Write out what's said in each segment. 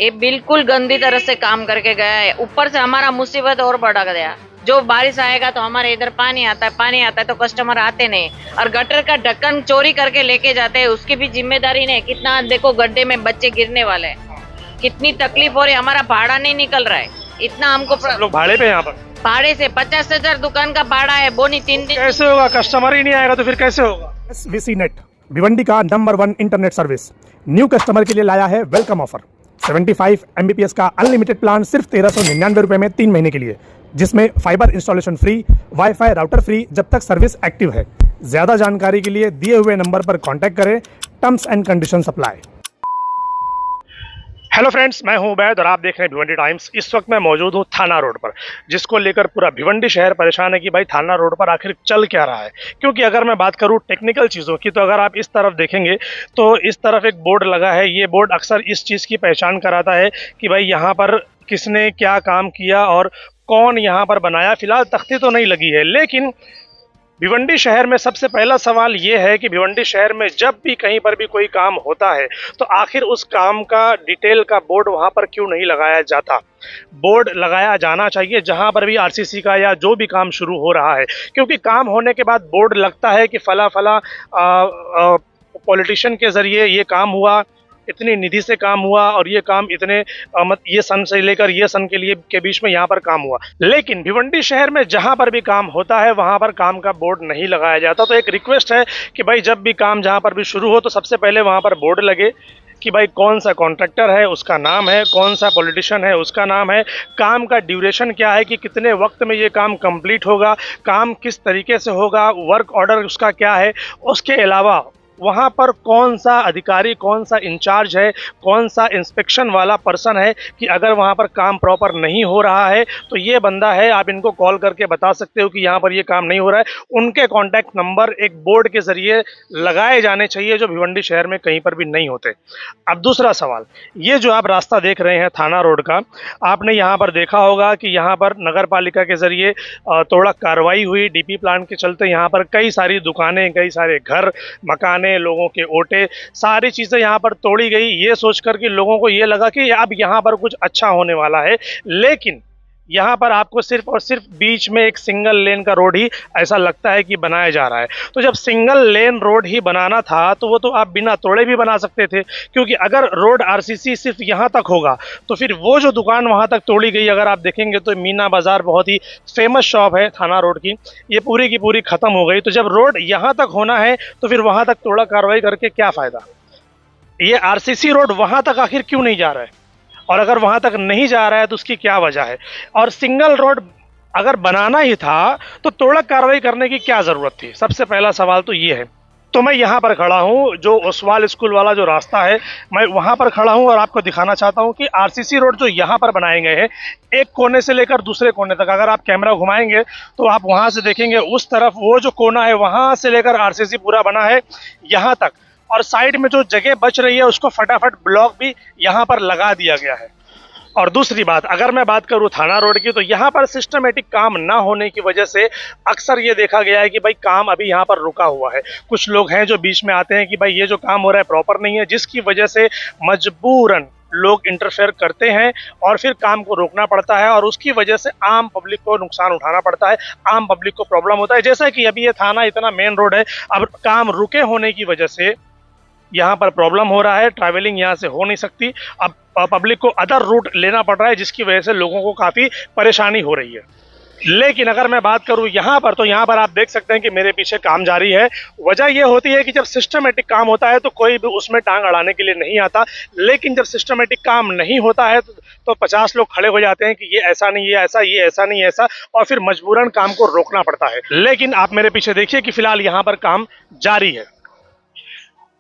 ये बिल्कुल गंदी तरह से काम करके गया है। ऊपर से हमारा मुसीबत और बढ़ा गया। जो बारिश आएगा तो हमारे इधर पानी आता है तो कस्टमर आते नहीं। और गटर का ढक्कन चोरी करके लेके जाते हैं, उसकी भी जिम्मेदारी नहीं। कितना देखो गड्ढे में बच्चे गिरने वाले हैं, कितनी तकलीफ हो रही है। हमारा भाड़ा नहीं निकल रहा है, इतना हमको लोग भाड़े पे यहाँ पर भाड़े से 50,000 दुकान का भाड़ा है। बोनी 3 दिन कैसे होगा? कस्टमर ही नहीं आएगा तो फिर कैसे होगा? SVC नेट भिवंडी का number 1 internet service new customer के लिए लाया है वेलकम ऑफर। 75 Mbps का अनलिमिटेड प्लान सिर्फ 1399 रुपए में 3 महीने के लिए, जिसमें fibre installation free, wifi router free जब तक सर्विस एक्टिव है। ज्यादा जानकारी के लिए दिए हुए नंबर पर कांटेक्ट करें। Terms and conditions apply. Hello friends, मैं हूं उबैद और आप देख रहे हैं भिवंडी टाइम्स। इस वक्त मैं मौजूद हूं थाना रोड पर, जिसको लेकर पूरा भिवंडी शहर परेशान है कि भाई थाना रोड पर आखिर चल क्या रहा है। क्योंकि अगर मैं बात करूं टेक्निकल चीज़ों की, तो अगर आप इस तरफ देखेंगे तो इस तरफ एक बोर्ड लगा है। ये बोर्ड अक्सर इस चीज़ की पहचान कराता है कि भाई यहाँ पर किसने क्या काम किया और कौन यहाँ पर बनाया। फिलहाल तख्ती तो नहीं लगी है, लेकिन भिवंडी शहर में सबसे पहला सवाल ये है कि भिवंडी शहर में जब भी कहीं पर भी कोई काम होता है तो आखिर उस काम का डिटेल का बोर्ड वहाँ पर क्यों नहीं लगाया जाता। बोर्ड लगाया जाना चाहिए जहाँ पर भी आरसीसी का या जो भी काम शुरू हो रहा है, क्योंकि काम होने के बाद बोर्ड लगता है कि फला फला पॉलिटिशियन के ज़रिए ये काम हुआ, इतनी निधि से काम हुआ और ये काम इतने ये सन से लेकर ये सन के लिए के बीच में यहाँ पर काम हुआ। लेकिन भिवंडी शहर में जहाँ पर भी काम होता है वहाँ पर काम का बोर्ड नहीं लगाया जाता। तो एक रिक्वेस्ट है कि भाई जब भी काम जहाँ पर भी शुरू हो तो सबसे पहले वहाँ पर बोर्ड लगे कि भाई कौन सा कॉन्ट्रैक्टर है उसका नाम है, कौन सा पॉलिटिशियन है उसका नाम है, काम का ड्यूरेशन क्या है कि कितने वक्त में ये काम कंप्लीट होगा, काम किस तरीके से होगा, वर्क ऑर्डर उसका क्या है। उसके अलावा वहाँ पर कौन सा अधिकारी, कौन सा इंचार्ज है, कौन सा इंस्पेक्शन वाला पर्सन है कि अगर वहाँ पर काम प्रॉपर नहीं हो रहा है तो ये बंदा है, आप इनको कॉल करके बता सकते हो कि यहाँ पर ये काम नहीं हो रहा है। उनके कॉन्टैक्ट नंबर एक बोर्ड के ज़रिए लगाए जाने चाहिए, जो भिवंडी शहर में कहीं पर भी नहीं होते। अब दूसरा सवाल, ये जो आप रास्ता देख रहे हैं थाना रोड का, आपने यहाँ पर देखा होगा कि यहाँ पर नगर पालिका के ज़रिए थोड़ा कार्रवाई हुई। डीपी प्लान के चलते यहाँ पर कई सारी दुकानें, कई सारे घर मकाने, लोगों के ओटे, सारी चीज़ें यहाँ पर तोड़ी गई। ये सोचकर कि लोगों को ये लगा कि अब यहाँ पर कुछ अच्छा होने वाला है, लेकिन यहाँ पर आपको सिर्फ और सिर्फ बीच में एक सिंगल लेन का रोड ही ऐसा लगता है कि बनाया जा रहा है। तो जब सिंगल लेन रोड ही बनाना था तो वो तो आप बिना तोड़े भी बना सकते थे, क्योंकि अगर रोड आरसीसी सिर्फ यहाँ तक होगा तो फिर वो जो दुकान वहाँ तक तोड़ी गई, अगर आप देखेंगे तो मीना बाज़ार बहुत ही फेमस शॉप है थाना रोड की, ये पूरी की पूरी ख़त्म हो गई। तो जब रोड यहाँ तक होना है तो फिर वहाँ तक तोड़ा कार्रवाई करके क्या फ़ायदा। ये आरसीसी रोड वहाँ तक आखिर क्यों नहीं जा रहा है, और अगर वहाँ तक नहीं जा रहा है तो उसकी क्या वजह है। और सिंगल रोड अगर बनाना ही था तो तोड़क कार्रवाई करने की क्या ज़रूरत थी। सबसे पहला सवाल तो ये है। तो मैं यहाँ पर खड़ा हूँ, जो ओसवाल स्कूल वाला जो रास्ता है, मैं वहाँ पर खड़ा हूँ और आपको दिखाना चाहता हूँ कि आरसीसी रोड जो यहाँ पर बनाए गए हैं, एक कोने से लेकर दूसरे कोने तक, अगर आप कैमरा घुमाएंगे तो आप वहाँ से देखेंगे उस तरफ वो जो कोना है वहाँ से लेकर आरसीसी पूरा बना है यहाँ तक, और साइड में जो जगह बच रही है उसको फटाफट ब्लॉक भी यहाँ पर लगा दिया गया है। और दूसरी बात, अगर मैं बात करूँ थाना रोड की, तो यहाँ पर सिस्टमेटिक काम ना होने की वजह से अक्सर ये देखा गया है कि भाई काम अभी यहाँ पर रुका हुआ है। कुछ लोग हैं जो बीच में आते हैं कि भाई ये जो काम हो रहा है प्रॉपर नहीं है, जिसकी वजह से मजबूरन लोग इंटरफेयर करते हैं और फिर काम को रोकना पड़ता है, और उसकी वजह से आम पब्लिक को नुकसान उठाना पड़ता है, आम पब्लिक को प्रॉब्लम होता है। जैसा कि अभी ये थाना इतना मेन रोड है, अब काम रुके होने की वजह से यहाँ पर प्रॉब्लम हो रहा है, ट्रैवलिंग यहाँ से हो नहीं सकती। अब पब्लिक को अदर रूट लेना पड़ रहा है, जिसकी वजह से लोगों को काफ़ी परेशानी हो रही है। लेकिन अगर मैं बात करूँ यहाँ पर, तो यहाँ पर आप देख सकते हैं कि मेरे पीछे काम जारी है। वजह यह होती है कि जब सिस्टमेटिक काम होता है तो कोई भी उसमें टांग अड़ाने के लिए नहीं आता, लेकिन जब सिस्टमेटिक काम नहीं होता है तो 50 लोग खड़े हो जाते हैं कि ये ऐसा नहीं, ये ऐसा, ये ऐसा नहीं ऐसा, और फिर मजबूरन काम को रोकना पड़ता है। लेकिन आप मेरे पीछे देखिए कि फिलहाल यहाँ पर काम जारी है।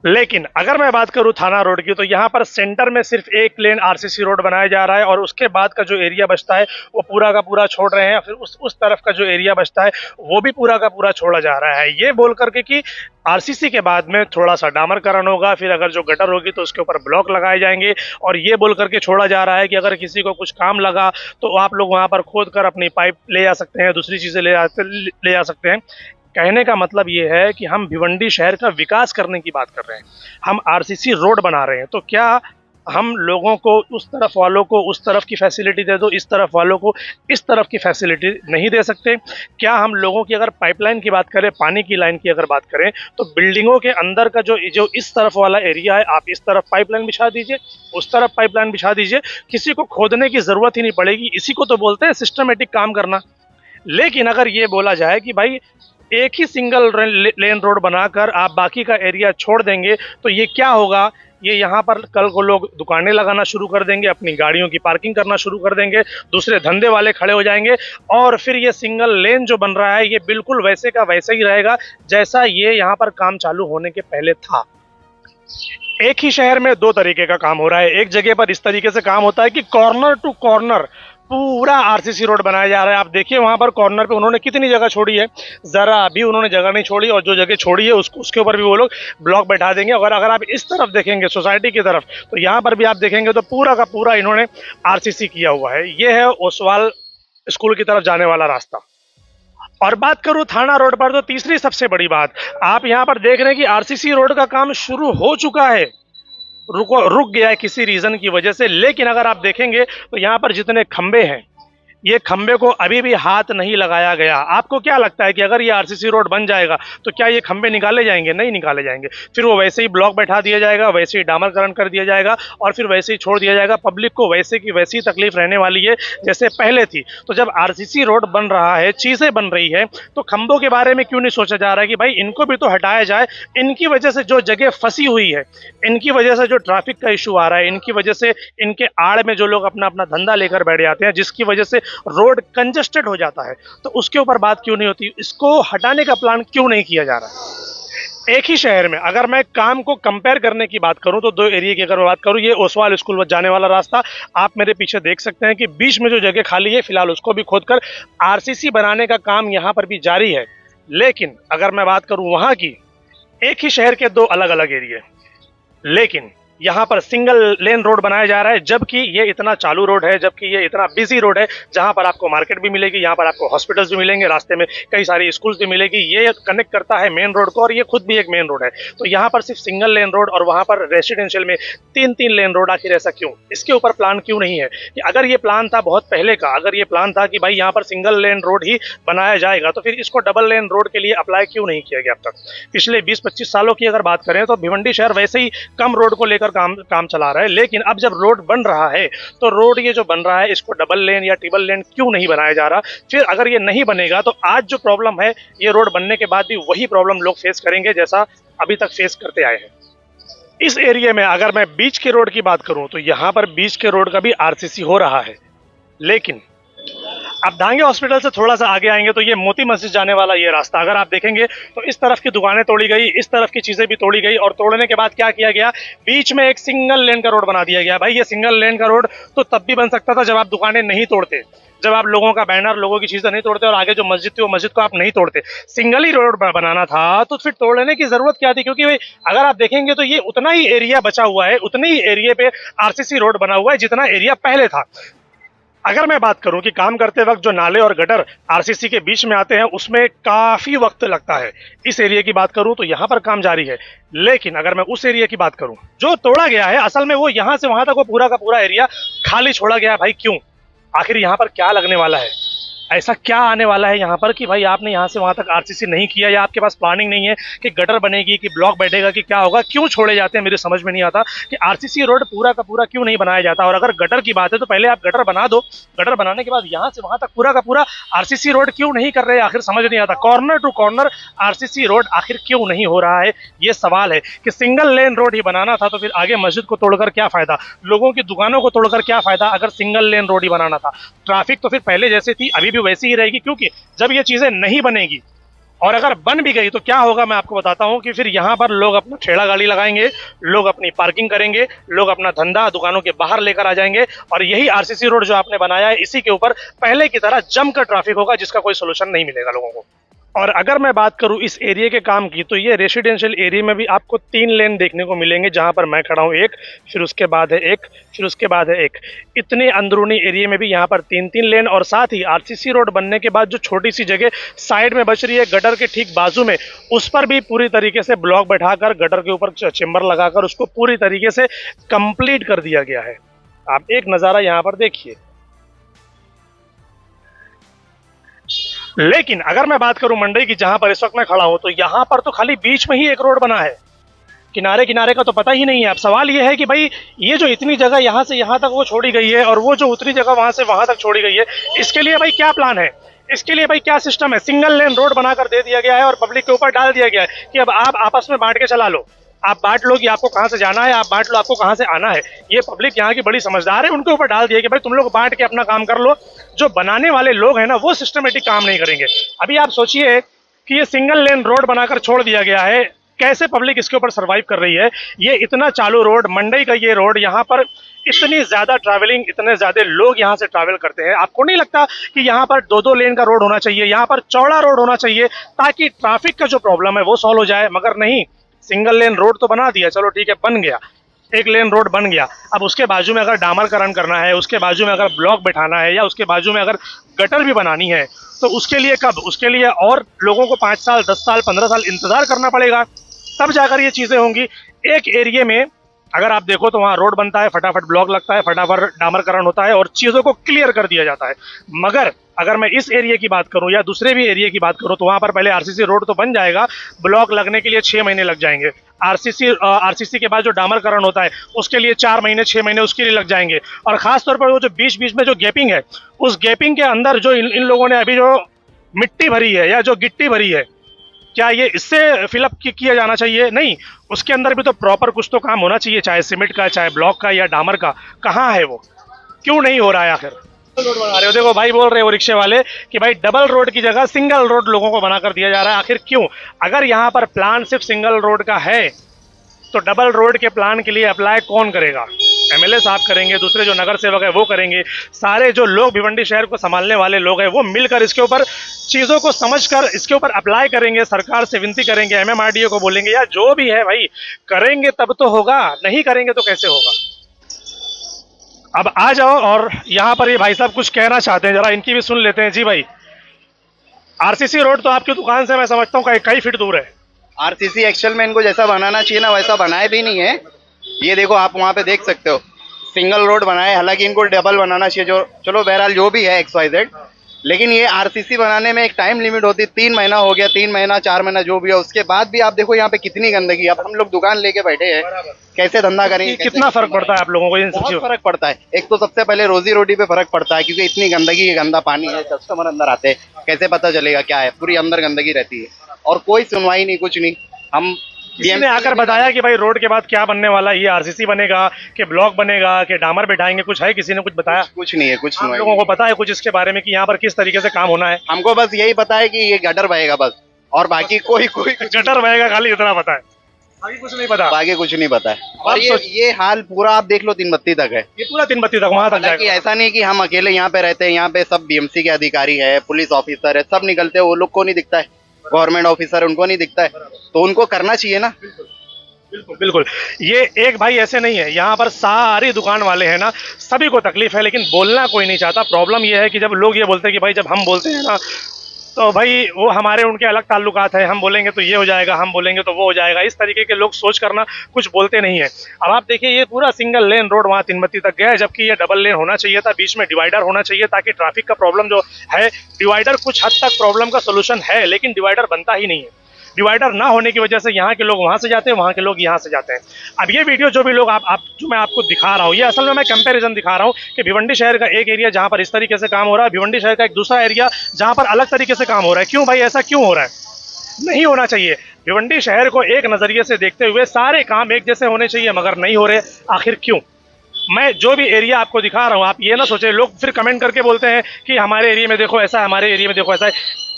लेकिन अगर मैं बात करूं थाना रोड की, तो यहाँ पर सेंटर में सिर्फ एक लेन आरसीसी रोड बनाया जा रहा है, और उसके बाद का जो एरिया बचता है वो पूरा का पूरा छोड़ रहे हैं। फिर उस तरफ का जो एरिया बचता है वो भी पूरा का पूरा छोड़ा जा रहा है, ये बोल करके कि आरसीसी के बाद में थोड़ा सा डामरकरण होगा, फिर अगर जो गटर होगी तो उसके ऊपर ब्लॉक लगाए जाएंगे, और ये बोल करके छोड़ा जा रहा है कि अगर किसी को कुछ काम लगा तो आप लोग वहाँ पर खोद कर अपनी पाइप ले जा सकते हैं, दूसरी चीज़ें ले जा सकते हैं। कहने का मतलब ये है कि हम भिवंडी शहर का विकास करने की बात कर रहे हैं, हम आरसीसी रोड बना रहे हैं, तो क्या हम लोगों को उस तरफ वालों को उस तरफ की फैसिलिटी दे दो, इस तरफ वालों को इस तरफ की फैसिलिटी नहीं दे सकते? क्या हम लोगों की अगर पाइपलाइन की बात करें, पानी की लाइन की अगर बात करें, तो बिल्डिंगों के अंदर का जो इस तरफ वाला एरिया है, आप इस तरफ पाइपलाइन बिछा दीजिए, उस तरफ पाइपलाइन बिछा दीजिए, किसी को खोदने की ज़रूरत ही नहीं पड़ेगी। इसी को तो बोलते हैं सिस्टमेटिक काम करना। लेकिन अगर ये बोला जाए कि भाई एक ही सिंगल लेन रोड बनाकर आप बाकी का एरिया छोड़ देंगे, तो ये क्या होगा? ये यहाँ पर कल को लोग दुकानें लगाना शुरू कर देंगे, अपनी गाड़ियों की पार्किंग करना शुरू कर देंगे, दूसरे धंधे वाले खड़े हो जाएंगे, और फिर ये सिंगल लेन जो बन रहा है ये बिल्कुल वैसे का वैसे ही रहेगा जैसा ये यहाँ पर काम चालू होने के पहले था। एक ही शहर में दो तरीके का काम हो रहा है। एक जगह पर इस तरीके से काम होता है कि कॉर्नर टू कॉर्नर पूरा आरसीसी रोड बनाया जा रहा है। आप देखिए वहां पर कॉर्नर पे उन्होंने कितनी जगह छोड़ी है, जरा भी उन्होंने जगह नहीं छोड़ी, और जो जगह छोड़ी है उसके ऊपर भी वो लोग ब्लॉक बैठा देंगे। अगर आप इस तरफ देखेंगे सोसाइटी की तरफ, तो यहाँ पर भी आप देखेंगे तो पूरा का पूरा इन्होंने आरसीसी किया हुआ है। ये है ओसवाल स्कूल की तरफ जाने वाला रास्ता। और बात करूं थाना रोड पर, तो तीसरी सबसे बड़ी बात, आप यहाँ पर देख रहे हैं कि आरसीसी रोड का काम शुरू हो चुका है, रुक गया है किसी रीजन की वजह से। लेकिन अगर आप देखेंगे तो यहाँ पर जितने खंबे हैं, ये खंबे को अभी भी हाथ नहीं लगाया गया। आपको क्या लगता है कि अगर ये आरसीसी रोड बन जाएगा तो क्या ये खंबे निकाले जाएंगे? नहीं निकाले जाएंगे। फिर वो वैसे ही ब्लॉक बैठा दिया जाएगा, वैसे ही डामरकरण कर दिया जाएगा, और फिर वैसे ही छोड़ दिया जाएगा। पब्लिक को वैसे की वैसी ही तकलीफ रहने वाली है जैसे पहले थी। तो जब आरसीसी रोड बन रहा है, चीज़ें बन रही है, तो खंभों के बारे में क्यों नहीं सोचा जा रहा है कि भाई इनको भी तो हटाया जाए? इनकी वजह से जो जगह फंसी हुई है, इनकी वजह से जो ट्रैफिक का इशू आ रहा है, इनकी वजह से इनके आड़ में जो लोग अपना अपना धंधा लेकर बैठ जाते हैं, जिसकी वजह से रोड कंजेस्टेड हो जाता है, तो उसके ऊपर बात क्यों नहीं होती? इसको हटाने का प्लान क्यों नहीं किया जा रहा है? एक ही शहर में अगर मैं काम को कंपेयर करने की बात करूं, तो दो एरिया की अगर मैं बात करूं, ये ओसवाल स्कूल जाने वाला रास्ता आप मेरे पीछे देख सकते हैं कि बीच में जो जगह खाली है, फिलहाल उसको भी खोदकर आरसीसी बनाने का काम यहां पर भी जारी है। लेकिन अगर मैं बात करूं वहां की, एक ही शहर के दो अलग अलग एरिया, लेकिन यहाँ पर सिंगल लेन रोड बनाया जा रहा है, जबकि ये इतना चालू रोड है, जबकि ये इतना बिजी रोड है, जहाँ पर आपको मार्केट भी मिलेगी, यहाँ पर आपको हॉस्पिटल्स भी मिलेंगे, रास्ते में कई सारी स्कूल्स भी मिलेगी। ये कनेक्ट करता है मेन रोड को, और ये खुद भी एक मेन रोड है। तो यहाँ पर सिर्फ सिंगल लेन रोड, और वहाँ पर रेसिडेंशियल में तीन तीन लेन रोड। आखिर ऐसा क्यों? इसके ऊपर प्लान क्यों नहीं है? कि अगर ये प्लान था बहुत पहले का, अगर ये प्लान था कि भाई यहाँ पर सिंगल लेन रोड ही बनाया जाएगा, तो फिर इसको डबल लेन रोड के लिए अप्लाई क्यों नहीं किया गया अब तक? पिछले 20-25 सालों की अगर बात करें तो भिवंडी शहर वैसे ही कम रोड को लेकर काम चला रहा है। लेकिन अब जब रोड बन रहा है, तो रोड ये जो बन रहा है, इसको डबल लेन या ट्रिपल लेन क्यों नहीं बनाया जा रहा? फिर अगर ये नहीं बनेगा तो आज जो प्रॉब्लम है, ये रोड बनने के बाद भी वही प्रॉब्लम लोग फेस करेंगे जैसा अभी तक फेस करते आए हैं। इस एरिया में अगर मैं बीच के रोड की बात करूं, तो यहाँ पर बीच के रोड का भी आरसीसी हो रहा है। लेकिन आप धांगे हॉस्पिटल से थोड़ा सा आगे आएंगे तो ये मोती मस्जिद जाने वाला ये रास्ता अगर आप देखेंगे, तो इस तरफ की दुकानें तोड़ी गई, इस तरफ की चीज़ें भी तोड़ी गई, और तोड़ने के बाद क्या किया गया? बीच में एक सिंगल लेन का रोड बना दिया गया। भाई ये सिंगल लेन का रोड तो तब भी बन सकता था जब आप दुकानें नहीं तोड़ते, जब आप लोगों का बैनर, लोगों की चीज़ें नहीं तोड़ते, और आगे जो मस्जिद थी वो मस्जिद को आप नहीं तोड़ते। सिंगल ही रोड बनाना था तो फिर तोड़ने की ज़रूरत क्या थी? क्योंकि अगर आप देखेंगे तो ये उतना ही एरिया बचा हुआ है, उतने ही एरिया पे आरसीसी रोड बना हुआ है जितना एरिया पहले था। अगर मैं बात करूं कि काम करते वक्त जो नाले और गटर आरसीसी के बीच में आते हैं, उसमें काफ़ी वक्त लगता है। इस एरिया की बात करूं तो यहाँ पर काम जारी है। लेकिन अगर मैं उस एरिया की बात करूं जो तोड़ा गया है, असल में वो यहाँ से वहाँ तक वो पूरा का पूरा एरिया खाली छोड़ा गया है। भाई क्यों? आखिर यहाँ पर क्या लगने वाला है? ऐसा क्या आने वाला है यहाँ पर कि भाई आपने यहाँ से वहाँ तक आरसीसी नहीं किया, या आपके पास प्लानिंग नहीं है कि गटर बनेगी, कि ब्लॉक बैठेगा, कि क्या होगा? क्यों छोड़े जाते हैं? मेरे समझ में नहीं आता कि आरसीसी रोड पूरा का पूरा क्यों नहीं बनाया जाता। और अगर गटर की बात है तो पहले आप गटर बना दो, गटर बनाने के बाद यहाँ से वहाँ तक पूरा का पूरा आरसीसी रोड क्यों नहीं कर रहे? आखिर समझ नहीं आता, corner to corner RCC road आखिर क्यों नहीं हो रहा है? ये सवाल है कि सिंगल लेन रोड ही बनाना था तो फिर आगे मस्जिद को तोड़कर क्या फ़ायदा, लोगों की दुकानों को तोड़कर क्या फ़ायदा? अगर सिंगल लेन रोड ही बनाना था, ट्रैफिक तो फिर पहले जैसी थी अभी भी वैसी ही रहेगी। क्योंकि जब ये चीजें नहीं बनेगी, और अगर बन भी गई तो क्या होगा मैं आपको बताता हूं कि फिर यहाँ पर लोग अपना ठेला गाड़ी लगाएंगे, लोग अपनी पार्किंग करेंगे, लोग अपना धंधा दुकानों के बाहर लेकर आ जाएंगे, और यही आरसीसी रोड जो आपने बनाया है, इसी के ऊपर पहले की तरह जमकर ट्रैफिक होगा, जिसका कोई सोल्यूशन नहीं मिलेगा लोगों को। और अगर मैं बात करूं इस एरिया के काम की, तो ये रेसिडेंशियल एरिया में भी आपको 3 लेन देखने को मिलेंगे। जहां पर मैं खड़ा हूं एक, फिर उसके बाद है एक, फिर उसके बाद है एक। इतने अंदरूनी एरिया में भी यहां पर 3-3 लेन, और साथ ही आरसीसी रोड बनने के बाद जो छोटी सी जगह साइड में बच रही है गटर के ठीक बाजू में, उस पर भी पूरी तरीके से ब्लॉक बैठाकर गटर के ऊपर चेम्बर लगाकर उसको पूरी तरीके से कंप्लीट कर दिया गया है। आप एक नज़ारा यहाँ पर देखिए। लेकिन अगर मैं बात करूं मंडई की, जहां पर इस वक्त मैं खड़ा हूं, तो यहां पर तो खाली बीच में ही एक रोड बना है, किनारे किनारे का तो पता ही नहीं है। अब सवाल ये है कि भाई ये जो इतनी जगह यहां से यहां तक वो छोड़ी गई है, और वो जो उतनी जगह वहां से वहां तक छोड़ी गई है, इसके लिए भाई क्या प्लान है, इसके लिए भाई क्या सिस्टम है? सिंगल लेन रोड बनाकर दे दिया गया है और पब्लिक के ऊपर डाल दिया गया है कि अब आप आपस में बांट के चला लो। आप बांट लो कि आपको कहां से जाना है, आप बांट लो आपको कहां से आना है। ये पब्लिक यहाँ की बड़ी समझदार है, उनके ऊपर डाल दिया कि भाई तुम लोग बांट के अपना काम कर लो। जो बनाने वाले लोग हैं ना, वो सिस्टमेटिक काम नहीं करेंगे। अभी आप सोचिए कि ये सिंगल लेन रोड बनाकर छोड़ दिया गया है, कैसे पब्लिक इसके ऊपर सर्वाइव कर रही है? ये इतना चालू रोड, मंडई का ये रोड, यहाँ पर इतनी ज्यादा ट्रैवलिंग, इतने ज्यादा लोग यहाँ से ट्रैवल करते हैं। आपको नहीं लगता कि यहाँ पर 2-2 लेन का रोड होना चाहिए, यहाँ पर चौड़ा रोड होना चाहिए, ताकि ट्रैफिक का जो प्रॉब्लम है वो सॉल्व हो जाए? मगर नहीं, सिंगल लेन रोड तो बना दिया, चलो ठीक है, बन गया, एक लेन रोड बन गया। अब उसके बाजू में अगर डामरकरण करना है, उसके बाजू में अगर ब्लॉक बैठाना है, या उसके बाजू में अगर गटर भी बनानी है, तो उसके लिए कब? उसके लिए और लोगों को 5 साल, 10 साल, 15 साल इंतजार करना पड़ेगा, तब जाकर ये चीजें होंगी। एक एरिया में अगर आप देखो तो वहाँ रोड बनता है, फटाफट ब्लॉक लगता है, फटाफट डामरकरण होता है और चीज़ों को क्लियर कर दिया जाता है। मगर अगर मैं इस एरिया की बात करूं या दूसरे भी एरिया की बात करूं, तो वहाँ पर पहले आरसीसी रोड तो बन जाएगा, ब्लॉक लगने के लिए 6 महीने लग जाएंगे। आरसीसी के बाद जो डामरकरण होता है उसके लिए 4 महीने, 6 महीने उसके लिए लग जाएंगे। और खासतौर पर वो जो बीच बीच में जो गैपिंग है, उस गैपिंग के अंदर जो इन लोगों ने अभी जो मिट्टी भरी है या जो गिट्टी भरी है, क्या ये इससे फिलअप किया जाना चाहिए? नहीं, उसके अंदर भी तो प्रॉपर कुछ तो काम होना चाहिए, चाहे सीमेंट का, चाहे ब्लॉक का या डामर का। कहाँ है वो? क्यों नहीं हो रहा है आखिर? रोड बना रहे हो, देखो भाई बोल रहे हो रिक्शे वाले कि भाई डबल रोड की जगह सिंगल रोड लोगों को बनाकर दिया जा रहा है। आखिर क्यों? अगर यहाँ पर प्लान सिर्फ सिंगल रोड का है, तो डबल रोड के प्लान के लिए अप्लाई कौन करेगा? एमएलए साहब करेंगे, दूसरे जो नगर सेवक है वो करेंगे, सारे जो लोग भिवंडी शहर को संभालने वाले लोग हैं वो मिलकर इसके ऊपर चीज़ों को समझकर इसके ऊपर अप्लाई करेंगे, सरकार से विनती करेंगे, एमएमआरडीए को बोलेंगे, या जो भी है भाई करेंगे तब तो होगा, नहीं करेंगे तो कैसे होगा? अब आ जाओ, और यहाँ पर ये भाई साहब कुछ कहना चाहते हैं, जरा इनकी भी सुन लेते हैं। जी भाई, आरसीसी रोड तो आपकी दुकान से मैं समझता हूँ कई फीट दूर है। आरसीसी एक्चुअल में इनको जैसा बनाना चाहिए ना वैसा बनाए भी नहीं है। ये देखो आप वहाँ पे देख सकते हो, सिंगल रोड बनाए, हालांकि इनको डबल बनाना चाहिए, जो चलो बहरहाल जो भी है XYZ, लेकिन ये आरसीसी बनाने में एक टाइम लिमिट होती है। 3 महीना हो गया, 3 महीना 4 महीना जो भी है, उसके बाद भी आप देखो यहाँ पे कितनी गंदगी। अब हम लोग दुकान लेके बैठे हैं, कैसे धंधा करेंगे? कितना फर्क पड़ता है आप लोगों को इन सब बहुत चीजों? फर्क पड़ता है। एक तो सबसे पहले रोजी रोटी पे फर्क पड़ता है, क्योंकि इतनी गंदगी है, गंदा पानी है, कस्टमर अंदर आते हैं, कैसे पता चलेगा क्या है? पूरी अंदर गंदगी रहती है और कोई सुनवाई नहीं, कुछ नहीं। हम किसी ने आकर बताया कि भाई रोड के बाद क्या बनने वाला है, ये आरसीसी बनेगा कि ब्लॉक बनेगा कि डामर बैठाएंगे? कुछ है, किसी ने कुछ बताया? कुछ नहीं है, कुछ आप सुनवाई लोगों को पता है कुछ इसके बारे में कि यहाँ पर किस तरीके से काम होना है? हमको बस यही पता है कि ये गटर बहेगा बस, और बाकी कोई गटर बहेगा, खाली इतना पता है, बाकी कुछ नहीं पता। बाकी कुछ नहीं पता है। और ये हाल पूरा आप देख लो, 3 बत्ती तक है, ये पूरा 3 बत्ती तक वहां तक हालांकि जाएगा। ऐसा नहीं कि हम अकेले यहाँ पे रहते हैं, यहाँ पे सब बीएमसी के अधिकारी है, पुलिस ऑफिसर है, सब निकलते हैं, वो लोग को नहीं दिखता है, गवर्नमेंट ऑफिसर उनको नहीं दिखता है, तो उनको करना चाहिए ना। बिल्कुल बिल्कुल, ये एक भाई ऐसे नहीं है, यहाँ पर सारी दुकान वाले हैं ना, सभी को तकलीफ है, लेकिन बोलना कोई नहीं चाहता। प्रॉब्लम ये है कि जब लोग ये बोलते हैं कि भाई, जब हम बोलते हैं ना, तो भाई वो हमारे उनके अलग ताल्लुकात है, हम बोलेंगे तो ये हो जाएगा, हम बोलेंगे तो वो हो जाएगा, इस तरीके के लोग सोच करना कुछ बोलते नहीं है। अब आप देखिए, ये पूरा सिंगल लेन रोड वहाँ 3 बत्ती तक गया है, जबकि ये डबल लेन होना चाहिए था, बीच में डिवाइडर होना चाहिए, ताकि ट्रैफिक का प्रॉब्लम जो है, डिवाइडर कुछ हद तक प्रॉब्लम का सोल्यूशन है, लेकिन डिवाइडर बनता ही नहीं है। डिवाइडर ना होने की वजह से यहाँ के लोग वहाँ से जाते हैं, वहाँ के लोग यहाँ से जाते हैं। अब ये वीडियो जो भी लोग जो मैं आपको दिखा रहा हूँ, ये असल में मैं कंपैरिजन दिखा रहा हूँ कि भिवंडी शहर का एक एरिया जहाँ पर इस तरीके से काम हो रहा है, भिवंडी शहर का एक दूसरा एरिया जहाँ पर अलग तरीके से काम हो रहा है। क्यों भाई, ऐसा क्यों हो रहा है? नहीं होना चाहिए। भिवंडी शहर को एक नज़रिए से देखते हुए सारे काम एक जैसे होने चाहिए, मगर नहीं हो रहे। आखिर क्यों? मैं जो भी एरिया आपको दिखा रहा हूँ, आप ये ना सोचे, लोग फिर कमेंट करके बोलते हैं कि हमारे एरिया में देखो ऐसा है, हमारे एरिया में देखो ऐसा है।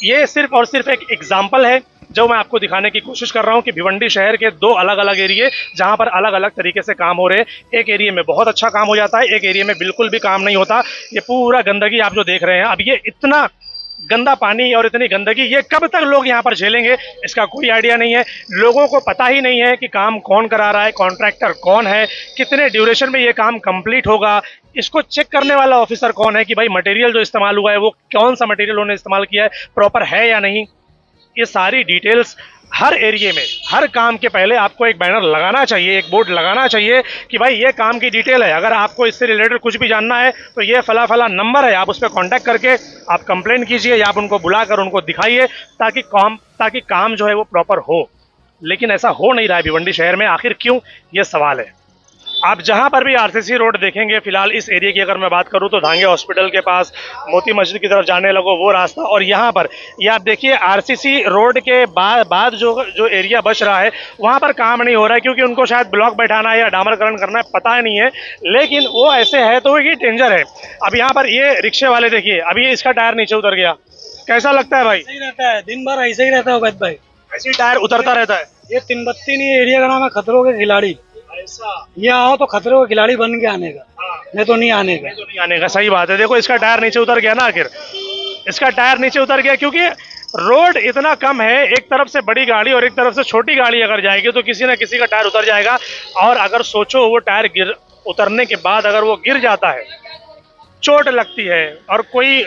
ये सिर्फ और सिर्फ एक एग्जाम्पल है जो मैं आपको दिखाने की कोशिश कर रहा हूं कि भिवंडी शहर के 2 अलग अलग एरिए जहां पर अलग अलग तरीके से काम हो रहे हैं। एक एरिया में बहुत अच्छा काम हो जाता है, एक एरिया में बिल्कुल भी काम नहीं होता। ये पूरा गंदगी आप जो देख रहे हैं, अब ये इतना गंदा पानी और इतनी गंदगी, ये कब तक लोग यहाँ पर झेलेंगे, इसका कोई आइडिया नहीं है। लोगों को पता ही नहीं है कि काम कौन करा रहा है, कॉन्ट्रैक्टर कौन है, कितने ड्यूरेशन में ये काम कंप्लीट होगा, इसको चेक करने वाला ऑफिसर कौन है कि भाई मटेरियल जो इस्तेमाल हुआ है वो कौन सा मटेरियल उन्होंने इस्तेमाल किया है, प्रॉपर है या नहीं। ये सारी डिटेल्स हर एरिया में, हर काम के पहले आपको एक बैनर लगाना चाहिए, एक बोर्ड लगाना चाहिए कि भाई ये काम की डिटेल है। अगर आपको इससे रिलेटेड कुछ भी जानना है तो ये फला फला नंबर है, आप उस पर कॉन्टैक्ट करके आप कंप्लेंट कीजिए या आप उनको बुलाकर उनको दिखाइए ताकि काम जो है वो प्रॉपर हो। लेकिन ऐसा हो नहीं रहा है भिवंडी शहर में, आखिर क्यों, ये सवाल है। आप जहां पर भी आरसीसी रोड देखेंगे, फिलहाल इस एरिया की अगर मैं बात करूं तो धांगे हॉस्पिटल के पास मोती मस्जिद की तरफ जाने लगो वो रास्ता, और यहाँ पर ये आप देखिए आरसीसी रोड के बाद जो एरिया बच रहा है वहां पर काम नहीं हो रहा है, क्योंकि उनको शायद ब्लॉक बैठाना है या डामरकरण करना है, पता नहीं है। लेकिन वो ऐसे है तो ये डेंजर है। अब यहाँ पर ये रिक्शे वाले देखिए, अभी इसका टायर नीचे उतर गया, कैसा लगता है भाई? ऐसे ही रहता है, दिन भर ऐसे ही रहता है उबैद भाई। ऐसे ही टायर उतरता रहता है। ये तीन बत्ती नहीं, एरिया का नाम है खतरों के खिलाड़ी। ये आओ तो खतरों के खिलाड़ी बन के आने का, नहीं तो नहीं आने का। तो नहीं आने का, सही बात है। देखो इसका टायर नीचे उतर गया ना, आखिर इसका टायर नीचे उतर गया क्योंकि रोड इतना कम है, एक तरफ से बड़ी गाड़ी और एक तरफ से छोटी गाड़ी अगर जाएगी तो किसी ना किसी का टायर उतर जाएगा। और अगर सोचो वो टायर उतरने के बाद अगर वो गिर जाता है, चोट लगती है और कोई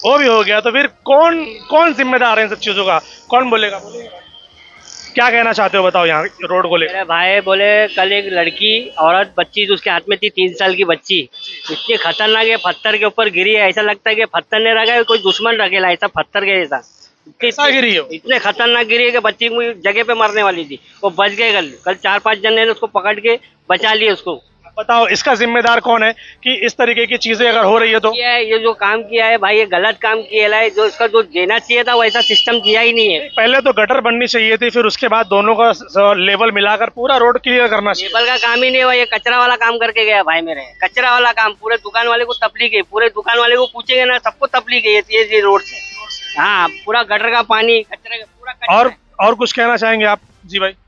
वो भी हो गया तो फिर कौन जिम्मेदार है इन सब चीजों का, कौन बोलेगा? क्या कहना चाहते हो बताओ यहाँ रोड को लेकर? मेरे भाई बोले कल एक लड़की औरत बच्ची जो उसके हाथ में थी 3 साल की बच्ची, इतनी खतरनाक है, पत्थर के ऊपर गिरी है। ऐसा लगता है कि पत्थर ने रखा है कोई दुश्मन रखेला, ऐसा पत्थर के जैसा कैसा गिरी है? इतने खतरनाक गिरी है कि बच्ची को जगह पे मरने वाली थी, वो बच गए। कल 4-5 जन ने उसको पकड़ के बचा लिए उसको। बताओ इसका जिम्मेदार कौन है कि इस तरीके की चीजें अगर हो रही है तो? ये जो काम किया है भाई, ये गलत काम किया है। जो इसका जो देना चाहिए था वैसा सिस्टम दिया ही नहीं है। पहले तो गटर बननी चाहिए थी, फिर उसके बाद दोनों का लेवल मिलाकर पूरा रोड क्लियर करना चाहिए। लेबल का काम ही नहीं हुआ, ये कचरा वाला काम करके गया भाई मेरे। कचरा वाला काम, पूरे दुकान वाले को तकलीफ है, पूरे दुकान वाले को पूछेंगे ना सबको तकलीफ है ये रोड से। हाँ, पूरा गटर का पानी, कचरे का पूरा कचरा। और कुछ कहना चाहेंगे आप जी भाई?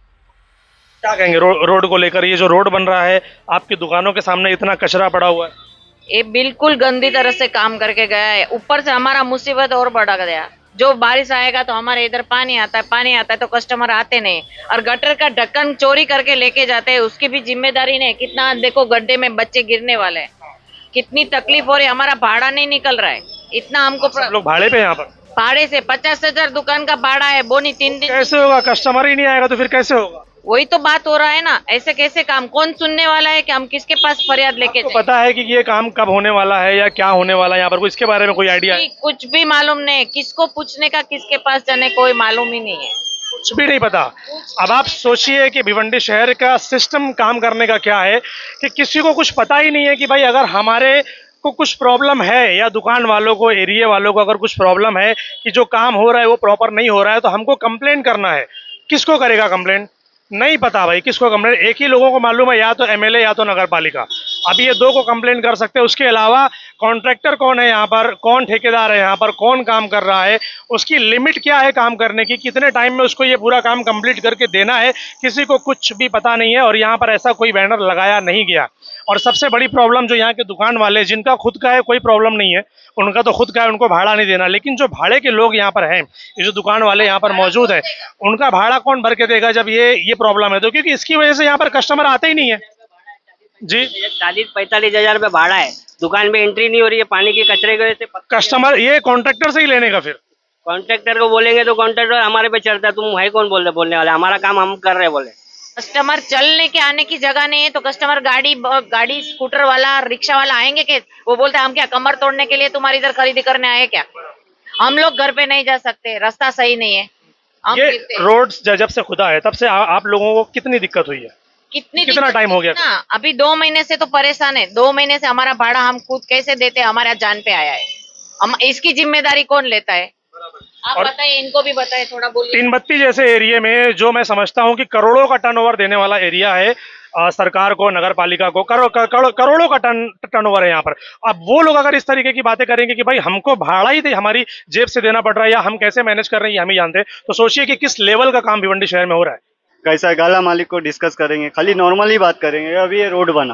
क्या कहेंगे रोड को लेकर? ये जो रोड बन रहा है, आपकी दुकानों के सामने इतना कचरा पड़ा हुआ है, ये बिल्कुल गंदी तरह से काम करके गया है। ऊपर से हमारा मुसीबत और बढ़ गया। जो बारिश आएगा तो हमारे इधर पानी आता है तो कस्टमर आते नहीं, और गटर का ढक्कन चोरी करके लेके जाते हैं, उसकी भी जिम्मेदारी नहीं। कितना देखो गड्ढे में बच्चे गिरने वाले हैं, कितनी तकलीफ हो रही है। हमारा भाड़ा नहीं निकल रहा है, इतना हमको लोग भाड़े पे यहाँ पर। भाड़े से 50,000 दुकान का भाड़ा है, बोनी 3 दिन। कैसे होगा? कस्टमर ही नहीं आएगा तो फिर कैसे होगा? वही तो बात हो रहा है ना, ऐसे कैसे काम, कौन सुनने वाला है कि हम किसके पास फरियाद लेके तो पता है कि ये काम कब होने वाला है या क्या होने वाला है यहाँ पर? इसके बारे में कोई आइडिया है? कुछ भी मालूम नहीं, किसको पूछने का, किसके पास जाने कोई मालूम ही नहीं है, कुछ भी नहीं पता। अब आप सोचिए कि भिवंडी शहर का सिस्टम काम करने का क्या है कि किसी को कुछ पता ही नहीं है कि भाई अगर हमारे को कुछ प्रॉब्लम है या दुकान वालों को, एरिया वालों को अगर कुछ प्रॉब्लम है कि जो काम हो रहा है वो प्रॉपर नहीं हो रहा है तो हमको कंप्लेंट करना है। किसको करेगा कंप्लेंट? नहीं पता भाई किसको कंप्लेंट। एक ही लोगों को मालूम है, या तो एमएलए या तो नगर पालिका। अभी ये 2 को कंप्लेंट कर सकते हैं। उसके अलावा कॉन्ट्रैक्टर कौन है यहाँ पर, कौन ठेकेदार है यहाँ पर, कौन काम कर रहा है, उसकी लिमिट क्या है काम करने की, कितने टाइम में उसको ये पूरा काम कंप्लीट करके देना है, किसी को कुछ भी पता नहीं है। और यहाँ पर ऐसा कोई बैनर लगाया नहीं गया। और सबसे बड़ी प्रॉब्लम जो यहाँ के दुकान वाले, जिनका खुद का है कोई प्रॉब्लम नहीं है, उनका तो खुद का है, उनको भाड़ा नहीं देना। लेकिन जो भाड़े के लोग यहाँ पर हैं, ये जो दुकान वाले यहाँ पर मौजूद है, उनका भाड़ा कौन भर के देगा जब ये प्रॉब्लम है तो? क्योंकि इसकी वजह से यहाँ पर कस्टमर आते ही नहीं है जी। 40-45 हजार रुपये भाड़ा है, दुकान में एंट्री नहीं हो रही है पानी के कचरे की वजह से। कस्टमर ये कॉन्ट्रैक्टर से ही लेने का, फिर कॉन्ट्रैक्टर को बोलेंगे तो कॉन्ट्रैक्टर हमारे पे चढ़ता है, तुम है कौन बोलने वाले, हमारा काम हम कर रहे हैं बोले। कस्टमर चलने के आने की जगह नहीं है तो कस्टमर गाड़ी स्कूटर वाला, रिक्शा वाला आएंगे कि वो बोलते हैं हम क्या कमर तोड़ने के लिए तुम्हारी इधर खरीदी करने आए क्या? हम लोग घर पे नहीं जा सकते, रास्ता सही नहीं है। ये रोड जब से खुदा है तब से आप लोगों को कितनी दिक्कत हुई है? कितना टाइम हो गया? अभी 2 महीने से तो परेशान है। 2 महीने से हमारा भाड़ा हम खुद कैसे देते, हमारा जान पे आया है। हम इसकी जिम्मेदारी कौन लेता है? आप बताइए, इनको भी बताइए, थोड़ा बोलिए। तीन बत्ती जैसे एरिया में जो मैं समझता हूँ कि करोड़ों का टर्नओवर देने वाला एरिया है, सरकार को, नगर पालिका को करोड़ों का टर्नओवर है यहाँ पर। अब वो लोग अगर इस तरीके की बातें करेंगे कि भाई हमको भाड़ा ही हमारी जेब से देना पड़ रहा है या हम कैसे मैनेज कर रहे हैं ये हम ही जानते हैं, तो सोचिए कि किस लेवल का काम भिवंडी शहर में हो रहा है। कैसा गाला मालिक को डिस्कस करेंगे, खाली नॉर्मल ही बात करेंगे। अभी ये रोड बना,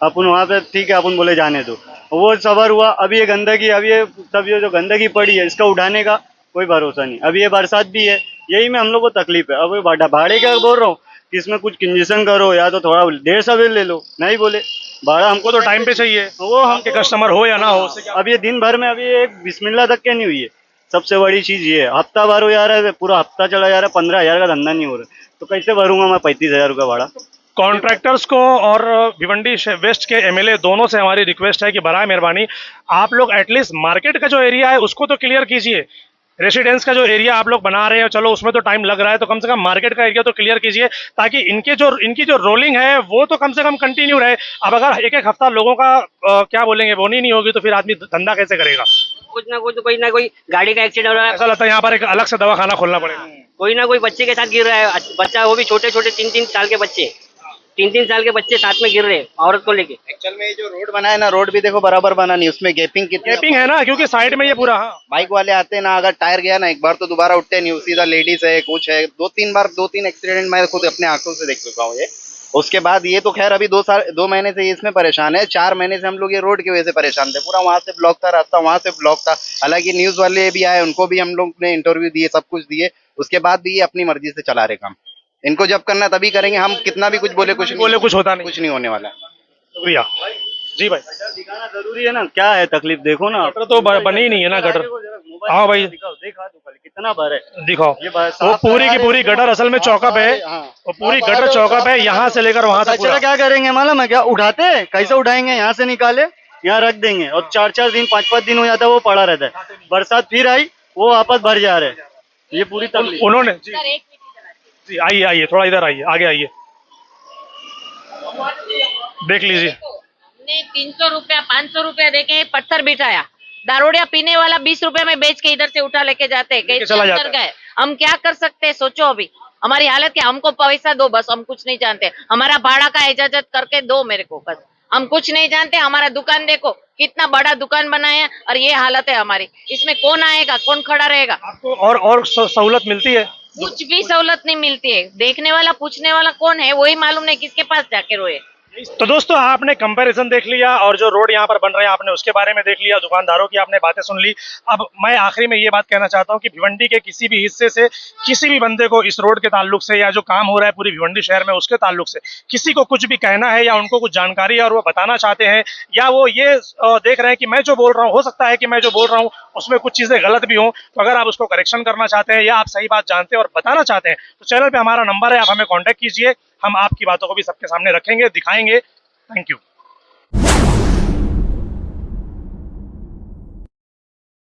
अपन वहाँ पे ठीक है, अपन बोले जाने दो, वो सबर हुआ। अब ये गंदगी, अब ये सब ये जो गंदगी पड़ी है इसका उठाने का कोई भरोसा नहीं। अब ये बरसात भी है, यही में हम लोग को तकलीफ है। अब ये भाड़े का बोल रहा हूँ कि इसमें कुछ कंजेशन करो या तो थोड़ा देर सवेर ले लो, नहीं बोले भाड़ा हमको तो टाइम पे चाहिए, वो हम के कस्टमर हो या ना हो। अब ये दिन भर में अभी एक बिस्मिल्लाह तक के नहीं हुई है। सबसे बड़ी चीज ये है, हफ्ता भर हो जा रहा है, पूरा हफ्ता चला जा रहा है, 15,000 का धंधा नहीं हो रहा, तो कैसे भरूंगा मैं 35,000 रुपया भाड़ा। कॉन्ट्रैक्टर्स को और भिवंडी वेस्ट के एमएलए दोनों से हमारी रिक्वेस्ट है कि बराए मेहरबानी आप लोग एटलीस्ट मार्केट का जो एरिया है उसको तो क्लियर कीजिए। रेसिडेंस का जो एरिया आप लोग बना रहे हो, चलो उसमें तो टाइम लग रहा है, तो कम से कम मार्केट का एरिया तो क्लियर कीजिए, ताकि इनकी जो रोलिंग है वो तो कम से कम कंटिन्यू रहे। अब अगर एक एक हफ्ता लोगों का क्या बोलेंगे बोनी नहीं होगी तो फिर आदमी धंधा कैसे करेगा। कुछ ना कोई गाड़ी का एक्सीडेंट हो रहा है, ऐसा लगता है यहाँ पर एक अलग से दवाखाना खोलना पड़ेगा। कोई ना कोई बच्चे के साथ गिर रहा है, बच्चा वो भी छोटे छोटे 3-3 साल के बच्चे, 3-3 साल के बच्चे साथ में गिर रहे हैं औरत को लेके। एक्चुअल में ये जो रोड बना है ना, रोड भी देखो बराबर बना नहीं, उसमें गैपिंग कितनी गैपिंग है ना, क्योंकि साइड में ये पूरा। हाँ, बाइक वाले आते हैं ना, अगर टायर गया ना एक बार तो दोबारा उठते नहीं, सीधा लेडीज है कुछ है, 2-3 एक्सीडेंट मैं खुद अपने आंखों से देख चुका हूँ ये। उसके बाद ये तो खैर अभी 2 महीने से ये इसमें परेशान है, 4 महीने से हम लोग ये रोड की वजह से परेशान थे। पूरा वहां से ब्लॉक था रास्ता, वहां से ब्लॉक था। हालांकि न्यूज वाले भी आए, उनको भी हम लोग ने इंटरव्यू दिए, सब कुछ दिए, उसके बाद भी ये अपनी मर्जी से चला रहे काम। इनको जब करना तभी करेंगे, हम कितना भी कुछ बोले कुछ होता नहीं, कुछ नहीं होने वाला। शुक्रिया जी भाई। दिखाना जरूरी है ना, क्या है तकलीफ देखो ना। गटर तो बनी ही नहीं है ना गटर। हाँ भाई देखा तो खाली कितना भर है, दिखाओ। ये वो पूरी की पूरी गटर असल में चौकअप है, वो पूरी गटर चौकअप है, यहाँ से लेकर वहां तक। कचरा क्या करेंगे मालूम है क्या, उठाते कैसे उठाएंगे, यहाँ से निकाले यहाँ रख देंगे और 4-4 दिन 5-5 दिन हो जाता है वो पड़ा रहता है। बरसात फिर आई वो वापस भर जा रहे हैं, ये पूरी तकलीफ। उन्होंने जी आइए आइए थोड़ा इधर आइए, आगे आइए, देख लीजिए। हमने 300 रुपया 500 रुपया देके पत्थर बिठाया, दारोड़िया पीने वाला 20 रुपया में बेच के इधर से उठा लेके जाते हैं, कैसे चला अंदर जाता है। गए। हम क्या कर सकते हैं सोचो, अभी हमारी हालत क्या, हमको पैसा दो बस, हम कुछ नहीं जानते, हमारा भाड़ा का इजाजत करके दो मेरे को बस, हम कुछ नहीं जानते। हमारा दुकान देखो कितना बड़ा दुकान बनाया और ये हालत है हमारी, इसमें कौन आएगा, कौन खड़ा रहेगा। आपको और सहूलत मिलती है? कुछ भी सहूलत नहीं मिलती है, देखने वाला पूछने वाला कौन है वही मालूम नहीं, किसके पास जाके रोए। तो दोस्तों आपने कंपैरिजन देख लिया और जो रोड यहाँ पर बन रहे हैं आपने उसके बारे में देख लिया, दुकानदारों की आपने बातें सुन ली। अब मैं आखिरी में ये बात कहना चाहता हूँ कि भिवंडी के किसी भी हिस्से से किसी भी बंदे को इस रोड के ताल्लुक से या जो काम हो रहा है पूरी भिवंडी शहर में उसके ताल्लुक से किसी को कुछ भी कहना है या उनको कुछ जानकारी है और वो बताना चाहते हैं या वो ये देख रहे हैं कि मैं जो बोल रहा हूँ, हो सकता है कि मैं जो बोल रहा हूँ उसमें कुछ चीजें गलत भी हों, तो अगर आप उसको करेक्शन करना चाहते हैं या आप सही बात जानते हैं और बताना चाहते हैं तो चैनल पे हमारा नंबर है, आप हमें कांटेक्ट कीजिए, हम आपकी बातों को भी सबके सामने रखेंगे, दिखाएंगे। Thank you.